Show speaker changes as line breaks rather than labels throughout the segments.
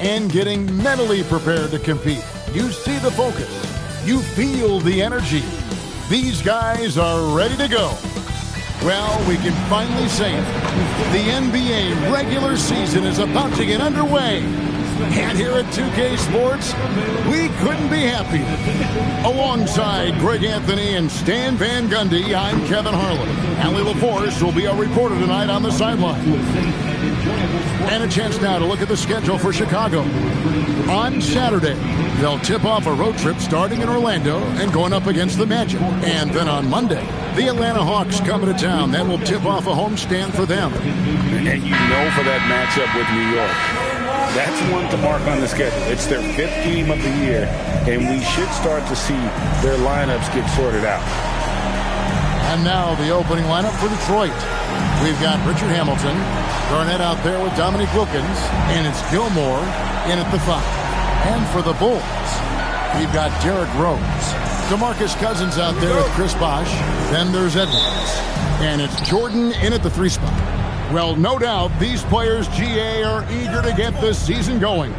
and getting mentally prepared to compete. You see the focus. You feel the energy. These guys are ready to go. Well, we can finally say it. The NBA regular season is about to get underway. And here at 2K Sports, we couldn't be happier. Alongside Greg Anthony and Stan Van Gundy, I'm Kevin Harlan. Allie LaForce will be our reporter tonight on the sideline. And a chance now to look at the schedule for Chicago. On Saturday, they'll tip off a road trip starting in Orlando and going up against the Magic. And then on Monday, the Atlanta Hawks come to town. That will tip off a homestand for them.
And you know for that matchup with New York. That's one to mark on the schedule. It's their 5th game of the year, and we should start to see their lineups get sorted out.
And now the opening lineup for Detroit. We've got Richard Hamilton, Garnett out there with Dominique Wilkins, and it's Gilmore in at the 5. And for the Bulls, we've got Derrick Rose, DeMarcus Cousins out there with Chris Bosh. Then there's Edwards, and it's Jordan in at the 3 spot. Well, no doubt, these players, GA, are eager to get this season going.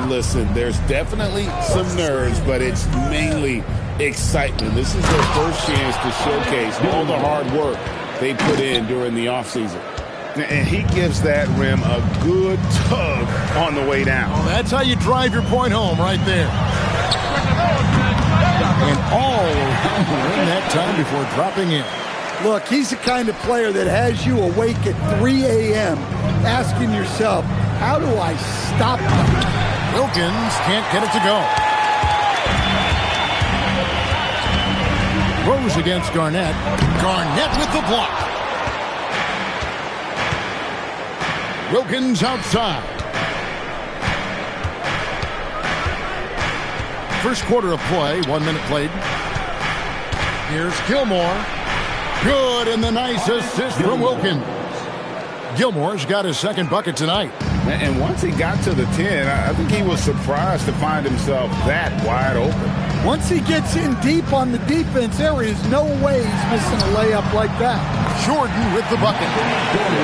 Listen, there's definitely some nerves, but it's mainly excitement. This is their first chance to showcase all the hard work they put in during the offseason. And he gives that rim a good tug on the way down.
Well, that's how you drive your point home right there. And all around the rim that time before dropping in.
Look, he's the kind of player that has you awake at 3 a.m. asking yourself, how do I stop him?
Wilkins can't get it to go. Rose against Garnett. Garnett with the block. Wilkins outside. First quarter of play, 1 minute played. Here's Gilmore. Good, and the nice assist from Wilkins. Gilmore's got his second bucket tonight.
And once he got to the 10, I think he was surprised to find himself that wide open.
Once he gets in deep on the defense, there is no way he's missing a layup like that.
Jordan with the bucket.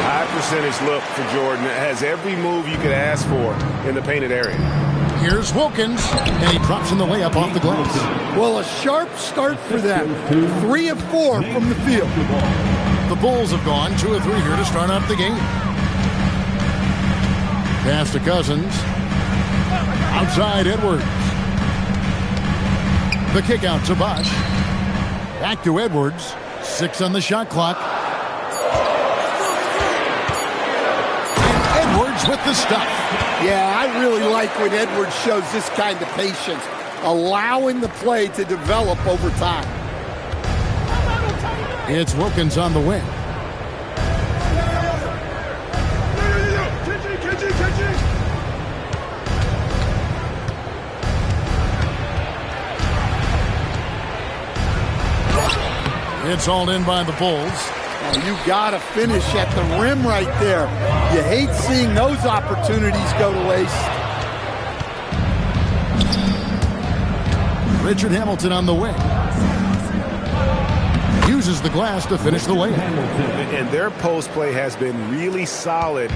High percentage look for Jordan. It has every move you could ask for in the painted area.
Here's Wilkins, and he drops in the layup off the glass.
Well, a sharp start for them. 3 of 4 from the field.
The Bulls have gone 2 of 3 here to start out the game. Pass to Cousins. Outside Edwards. The kick out to Bosh. Back to Edwards. 6 on the shot clock. And Edwards with the stuff.
Yeah, I really like when Edwards shows this kind of patience, allowing the play to develop over time.
It's Wilkins on the wing. It's hauled in by the Bulls.
Oh, you got to finish at the rim right there. You hate seeing those opportunities go to waste.
Richard Hamilton on the wing. Uses the glass to finish the layup.
And their post play has been really solid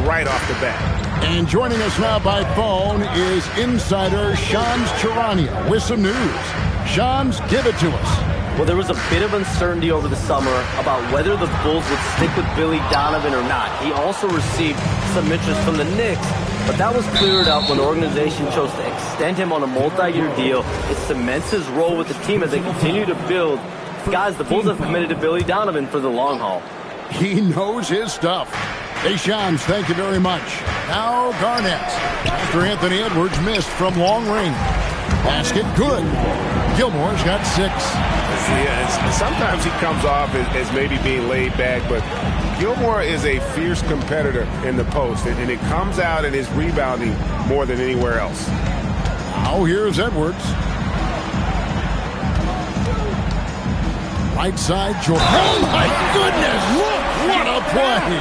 right off the bat.
And joining us now by phone is insider Shams Charania with some news. Shams, give it to us.
Well, there was a bit of uncertainty over the summer about whether the Bulls would stick with Billy Donovan or not. He also received some interest from the Knicks, but that was cleared up when the organization chose to extend him on a multi-year deal. It cements his role with the team as they continue to build. Guys, the Bulls have committed to Billy Donovan for the long haul.
He knows his stuff. Hey, Shams, thank you very much. Now Garnett. After Anthony Edwards missed from long range. Basket good. Gilmore's got 6.
Yeah, sometimes he comes off as maybe being laid back, but Gilmore is a fierce competitor in the post, and it comes out in his rebounding more than anywhere else.
Now here's Edwards. Right side, Jordan. Oh, my goodness! What a play!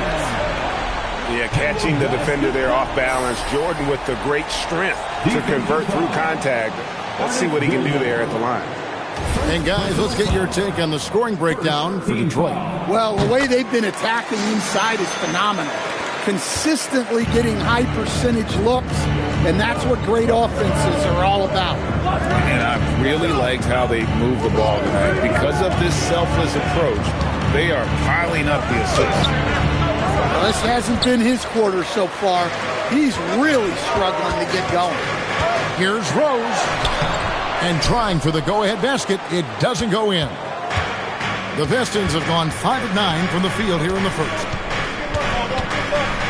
Yeah, catching the defender there off balance. Jordan with the great strength to convert through contact. Let's see what he can do there at the line.
And guys, let's get your take on the scoring breakdown for Detroit.
Well, the way they've been attacking inside is phenomenal. Consistently getting high percentage looks, And that's what great offenses are all about.
And I really liked how they moved the ball tonight. Because of this selfless approach, they are piling up the assists.
Well, this hasn't been his quarter so far. He's really struggling to get going.
Here's Rose. And trying for the go-ahead basket. It doesn't go in. The Pistons have gone 5 of 9 from the field here in the first.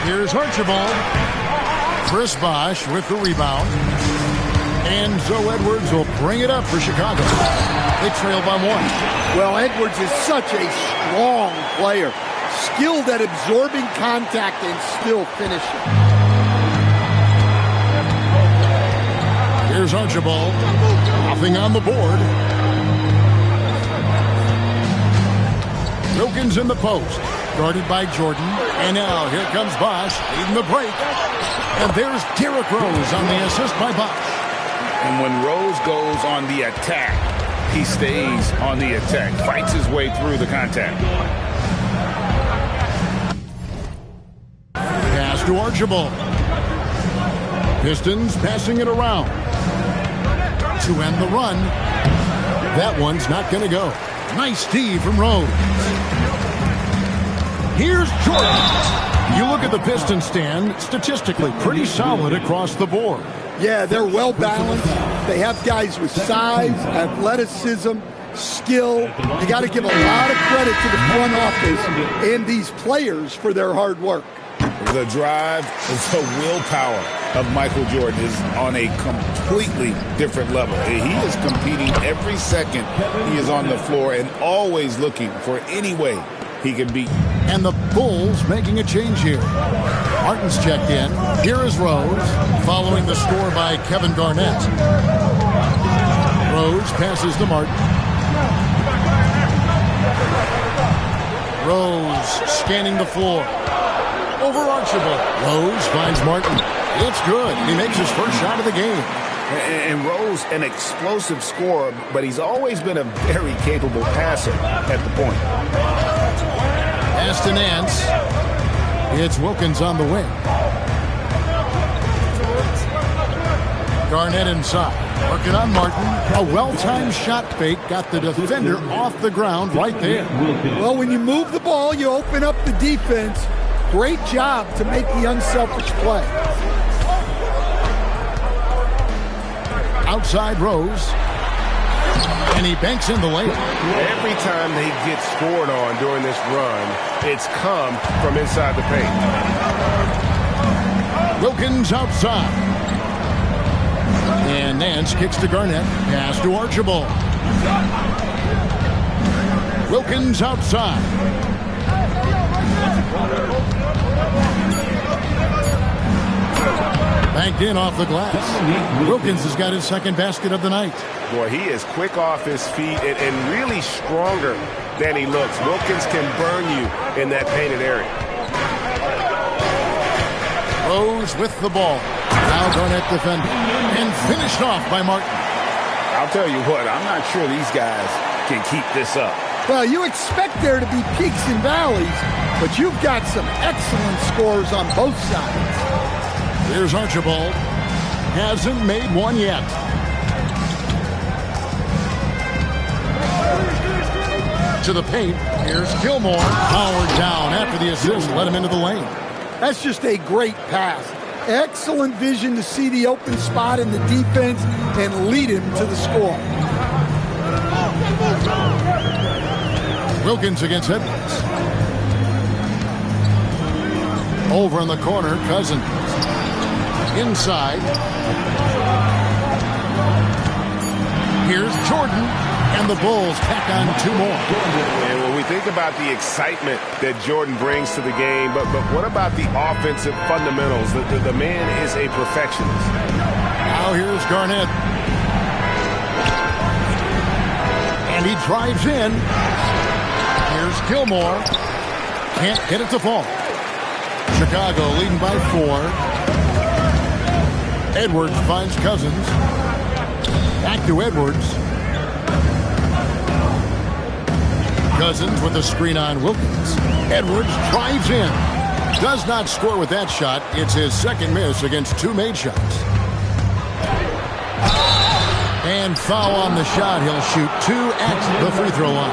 Here's Archibald. Chris Bosh with the rebound. And Zoe Edwards will bring it up for Chicago. They trail by 1.
Well, Edwards is such a strong player. Skilled at absorbing contact and still finishing.
Here's Archibald. Nothing on the board. Wilkins in the post. Guarded by Jordan. And now here comes Bosh leading the break. And there's Derrick Rose on the assist by Bosh.
And when Rose goes on the attack, he stays on the attack. Fights his way through the contact.
Pass to Archibald. Pistons passing it around. To end the run. That one's not going to go. Nice D from Rose. Here's Jordan. You look at the Pistons stand, statistically pretty solid across the board.
Yeah, they're well balanced. They have guys with size, athleticism, skill. You got to give a lot of credit to the front office and these players for their hard work.
The drive, the willpower of Michael Jordan is on a completely different level. He is competing every second he is on the floor and always looking for any way he can beat.
And the Bulls making a change here. Martin's checked in. Here is Rose, following the score by Kevin Garnett. Rose passes to Martin. Rose scanning the floor. Over Archibald. Rose finds Martin. It's good. He makes his first shot of the game.
And Rose, an explosive scorer, but he's always been a very capable passer at the point.
Pass to Nance. It's Wilkins on the wing. Garnett inside. Working on Martin. A well-timed shot fake got the defender off the ground right there.
Well, when you move the ball, you open up the defense. Great job to make the unselfish play.
Outside Rose. And he banks in the lane.
Every time they get scored on during this run, it's come from inside the paint.
Wilkins outside. And Nance kicks to Garnett. Pass to Archibald. Wilkins outside. Banked in off the glass. Wilkins has got his second basket of the night.
Boy, he is quick off his feet and really stronger than he looks. Wilkins can burn you in that painted area.
Rose with the ball. Now Garnett defending. And finished off by Martin.
I'll tell you what, I'm not sure these guys can keep this up.
Well, you expect there to be peaks and valleys, but you've got some excellent scores on both sides.
Here's Archibald. Hasn't made one yet. To the paint. Here's Gilmore. Powered down after the assist. Let him into the lane.
That's just a great pass. Excellent vision to see the open spot in the defense and lead him to the score.
Wilkins against Edwards. Over in the corner, Cousins. Inside. Here's Jordan. And the Bulls tack on 2 more.
And when we think about the excitement that Jordan brings to the game, but what about the offensive fundamentals? The man is a perfectionist.
Now here's Garnett. And he drives in. Here's Gilmore. Can't get it to fall. Chicago leading by 4. Edwards finds Cousins. Back to Edwards. Cousins with a screen on Wilkins. Edwards drives in. Does not score with that shot. It's his second miss against 2 made shots. And foul on the shot. He'll shoot 2 at the free throw line.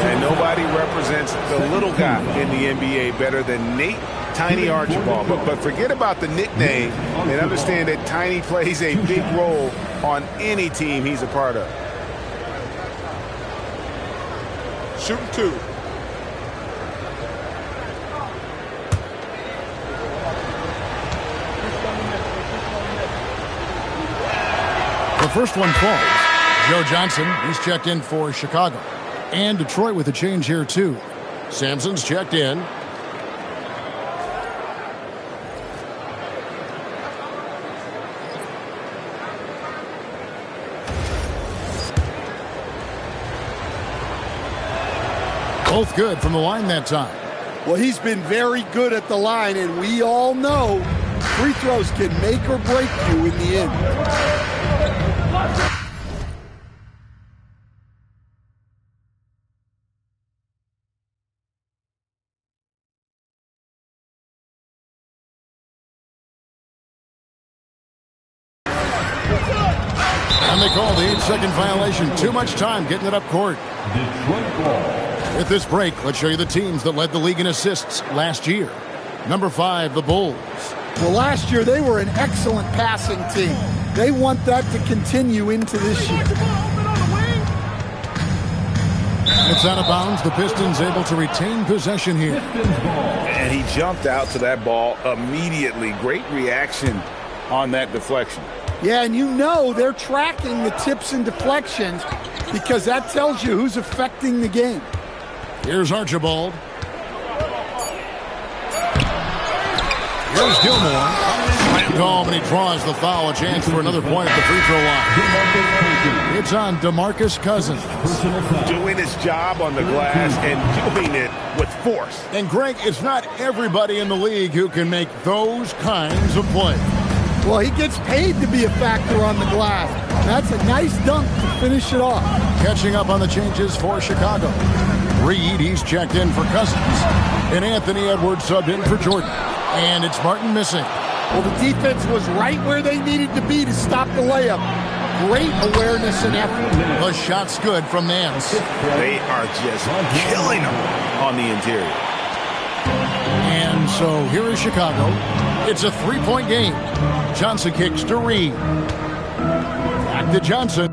And nobody represents the little guy in the NBA better than Nate Tiny Archibald. But forget about the nickname and understand that Tiny plays a big role on any team he's a part of.
Shooting 2.
The first one falls. Joe Johnson, he's checked in for Chicago. And Detroit with a change here, too.
Sampson's checked in.
Both good from the line that time.
Well, he's been very good at the line, and we all know free throws can make or break you in the end.
And they call the 8-second violation. Too much time getting it up court. With this break, let's show you the teams that led the league in assists last year. Number 5, the Bulls.
Well, last year they were an excellent passing team. They want that to continue into this year.
It's out of bounds. The Pistons able to retain possession here.
And he jumped out to that ball immediately. Great reaction on that deflection.
Yeah, and you know they're tracking the tips and deflections because that tells you who's affecting the game.
Here's Archibald. Here's Gilmore. Slam call, but he draws the foul. A chance for another point at the free throw line. It's on DeMarcus Cousins.
Doing his job on the glass and doing it with force.
And Greg, it's not everybody in the league who can make those kinds of plays.
Well, he gets paid to be a factor on the glass. That's a nice dunk to finish it off.
Catching up on the changes for Chicago. Reed, he's checked in for Cousins. And Anthony Edwards subbed in for Jordan. And it's Martin missing.
Well, the defense was right where they needed to be to stop the layup. Great awareness and effort.
The shot's good from Nance.
They are just killing them on the interior.
And so here is Chicago. It's a 3-point game. Johnson kicks to Reed. Back to Johnson.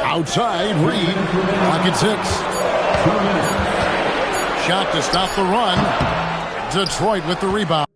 Outside, Reed. Clock at 6. Shot to stop the run. Detroit with the rebound.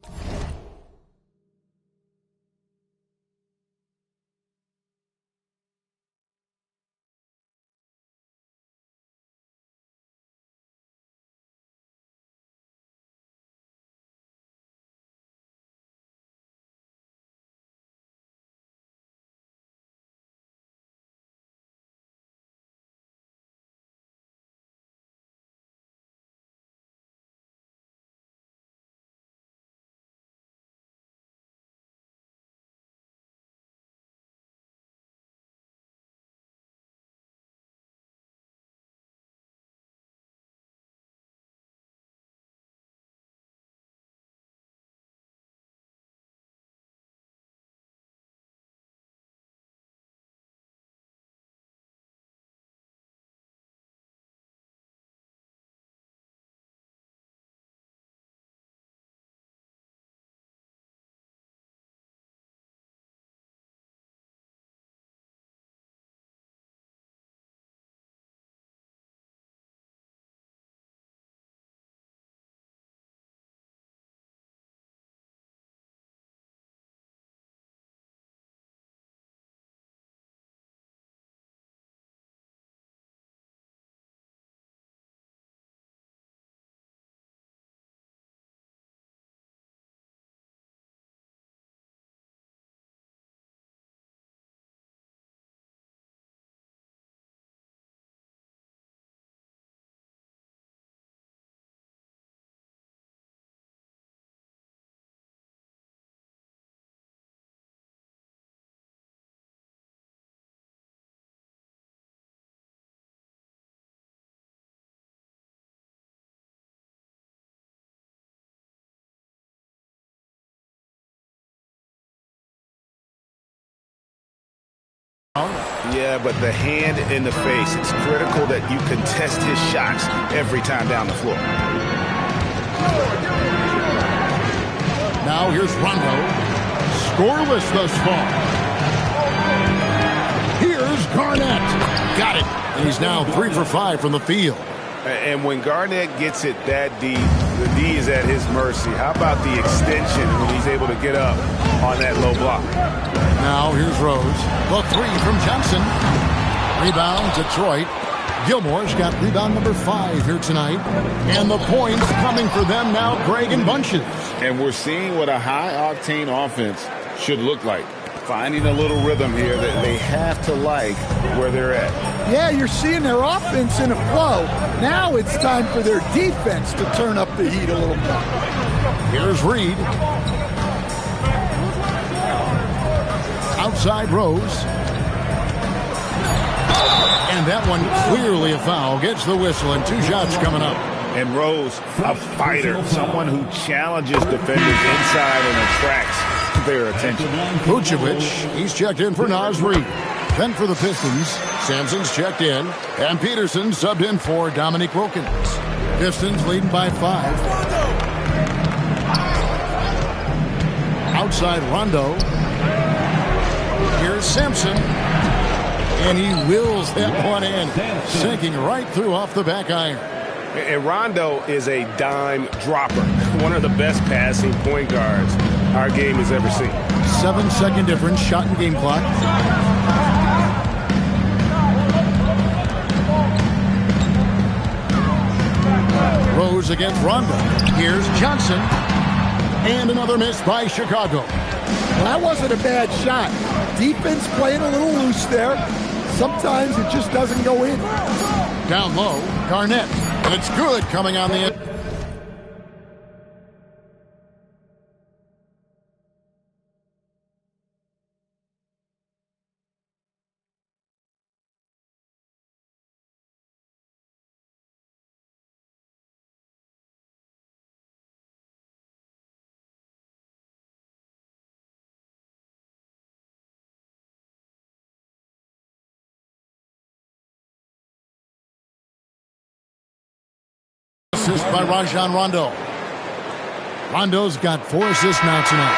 Yeah, but the hand in the face, it's critical that you contest his shots every time down the floor.
Now here's Rondo. Scoreless thus far. Here's Garnett. Got it. And he's now 3 for 5 from the field.
And when Garnett gets it that deep, the D is at his mercy. How about the extension when he's able to get up on that low block?
Now here's Rose. The 3 from Johnson. Rebound, Detroit. Gilmore's got rebound number 5 here tonight. And the points coming for them now, Greg, in bunches.
And we're seeing what a high-octane offense should look like. Finding a little rhythm here that they have to like where they're at.
Yeah, you're seeing their offense in a flow. Now it's time for their defense to turn up the heat a little bit.
Here's Reed. Outside Rose. And that one clearly a foul. Gets the whistle and 2 shots coming up.
And Rose, a fighter, someone who challenges defenders inside and attracts their attention.
Vucevic, he's checked in for Naz Reid. Then for the Pistons, Sampson's checked in, and Peterson subbed in for Dominique Wilkins. Pistons leading by 5. Outside Rondo. Here's Sampson. And he wills that one in, sinking right through off the back iron.
And Rondo is a dime dropper. One of the best passing point guards our game has ever seen.
7-second difference, shot and game clock. Rose against Rondo. Here's Johnson. And another miss by Chicago.
Well, that wasn't a bad shot. Defense playing a little loose there. Sometimes it just doesn't go in.
Down low, Garnett. And it's good coming on the end. Assist by Rajon Rondo. Rondo's got 4 assists now tonight.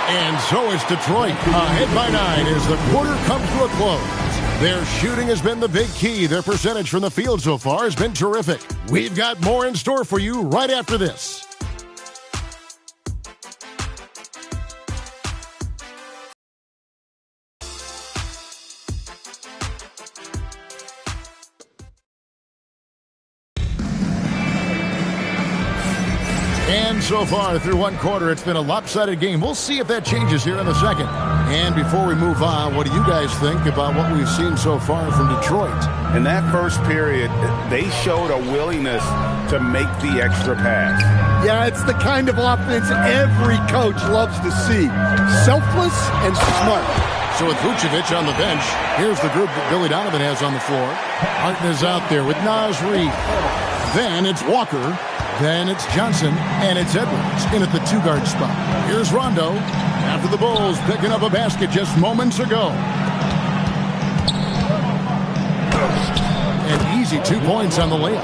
And so is Detroit, ahead by 9 as the quarter comes to a close. Their shooting has been the big key. Their percentage from the field so far has been terrific. We've got more in store for you right after this. And so far through one quarter, it's been a lopsided game. We'll see if that changes here in the second. And before we move on, what do you guys think about what we've seen so far from Detroit?
In that first period, they showed a willingness to make the extra pass.
Yeah, it's the kind of offense every coach loves to see. Selfless and smart.
So with Vucevic on the bench, here's the group that Billy Donovan has on the floor. Martin is out there with Naz Reid. Then it's Walker. Then it's Johnson, and it's Edwards in at the 2-guard spot. Here's Rondo after the Bulls picking up a basket just moments ago. An easy 2 points on the layup.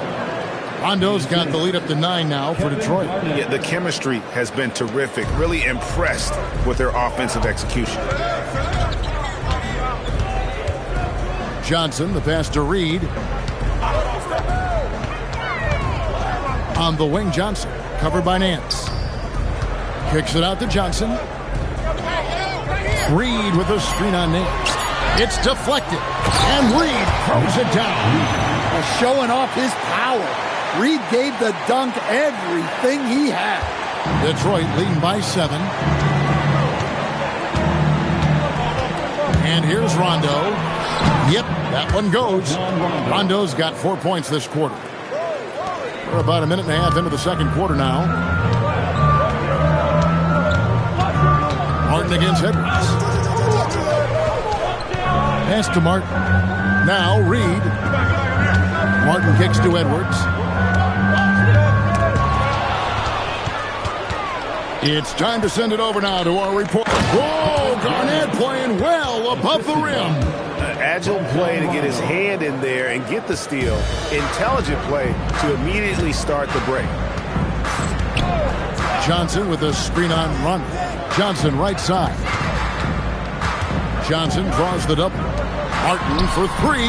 Rondo's got the lead up to 9 now for Detroit.
Yeah, the chemistry has been terrific. Really impressed with their offensive execution.
Johnson, the pass to Reed. On the wing, Johnson, covered by Nance. Kicks it out to Johnson. Reed with a screen on Nance. It's deflected, and Reed throws it down.
Showing off his power. Reed gave the dunk everything he had.
Detroit leading by 7. And here's Rondo. Yep, that one goes. Rondo's got 4 points this quarter. We're about a minute and a half into the second quarter now. Martin against Edwards. Pass to Martin. Now Reed. Martin kicks to Edwards. It's time to send it over now to our report. Whoa, Garnett playing well above the rim.
Agile play to get his hand in there and get the steal. Intelligent play to immediately start the break.
Johnson with a screen on run. Johnson right side. Johnson draws the double. Martin for three.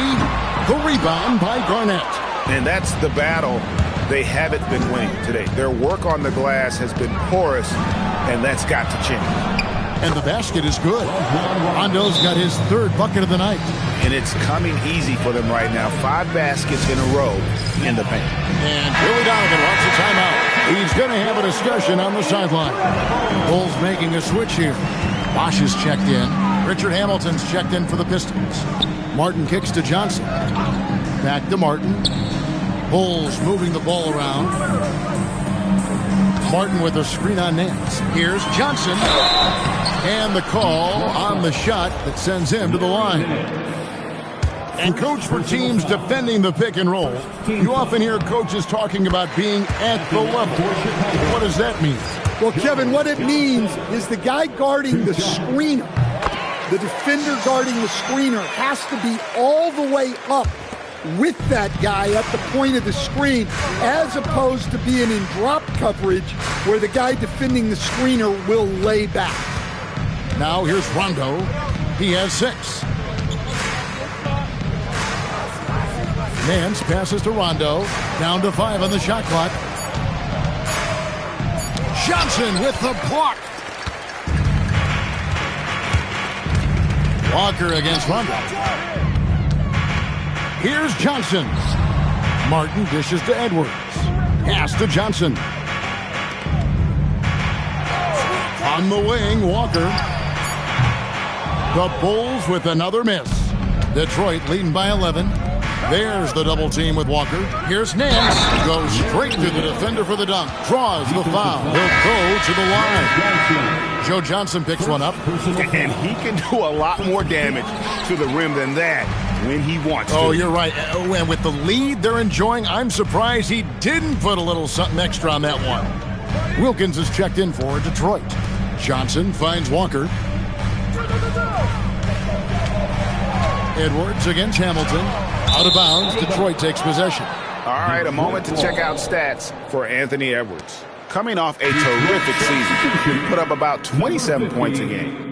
The rebound by Garnett.
And that's the battle they haven't been winning today. Their work on the glass has been porous, and that's got to change.
And the basket is good. Rondo's got his third bucket of the night.
And it's coming easy for them right now. 5 baskets in a row in the paint.
And Billy Donovan wants a timeout. He's going to have a discussion on the sideline. Bulls making a switch here. Bosch is checked in. Richard Hamilton's checked in for the Pistons. Martin kicks to Johnson. Back to Martin. Bulls moving the ball around. Martin with a screen on Nance. Here's Johnson. And the call on the shot that sends him to the line. And coach, for teams defending the pick and roll, you often hear coaches talking about being at the level. What does that mean?
Well, Kevin, what it means is the guy guarding the screener, the defender guarding the screener, has to be all the way up with that guy at the point of the screen, as opposed to being in drop coverage where the guy defending the screener will lay back.
Now here's Rondo. He has 6. Nance passes to Rondo. Down to 5 on the shot clock. Johnson with the block. Walker against Rondo. Here's Johnson. Martin dishes to Edwards. Pass to Johnson. On the wing, Walker. The Bulls with another miss. Detroit leading by 11. There's the double team with Walker. Here's Nance. Goes straight to the defender for the dunk. Draws the foul. He'll go to the line. Joe Johnson picks one up.
And he can do a lot more damage to the rim than that when he wants to.
Oh, you're right. And with the lead they're enjoying, I'm surprised he didn't put a little something extra on that one. Wilkins is checked in for Detroit. Johnson finds Walker. Edwards against Hamilton. Out of bounds. Detroit takes possession.
All right, a moment to check out stats for Anthony Edwards. Coming off a terrific season, he put up about 27 points a game.